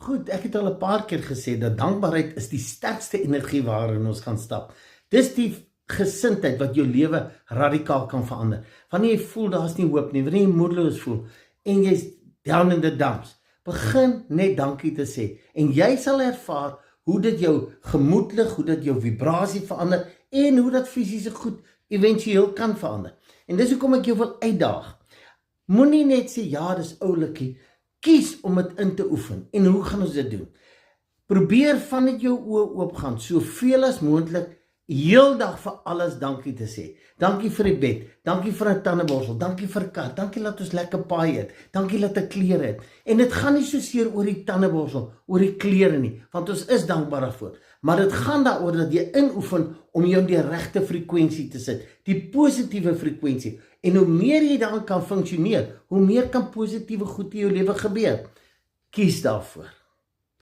Goed, ek het al 'n paar keer gesê dat dankbaarheid is die sterkste energie waarin ons gaan stap. Dis die gesindheid wat jou lewe radikaal kan verander. Wanneer jy voel daar's nie hoop nie, wanneer jy moedeloos voel en jy's down in the dumps, begin net dankie te sê en jy sal ervaar hoe dit jou gemoedlig, hoe dit jou vibrasie verander en hoe dat fisiese goed éventueel kan verander. En dis hoekom ek jou wil uitdaag. Moenie net sê ja, dis oulikie. Kies om dit in te oefen. En hoe gaan ons dit doen? Probeer vanuit jou oë oopgaan, soveel as moontlik, heeldag vir alles dankie te sê. Dankie vir die bed, dankie vir 'n tandeborsel, dankie vir 'n kat, dankie dat ons lekker paai eet, dankie dat ek klere het. En dit gaan nie soseer oor die tandeborsel, oor die klere nie, want ons is dankbaar daarvoor. Maar dit gaan daaroor dat jy inoefen om jou in die regte frekwensie te sit, die positiewe frekwensie. En hoe meer jy daarin kan funksioneer, hoe meer kan positiewe goed in jou lewe gebeur. Kies daarvoor.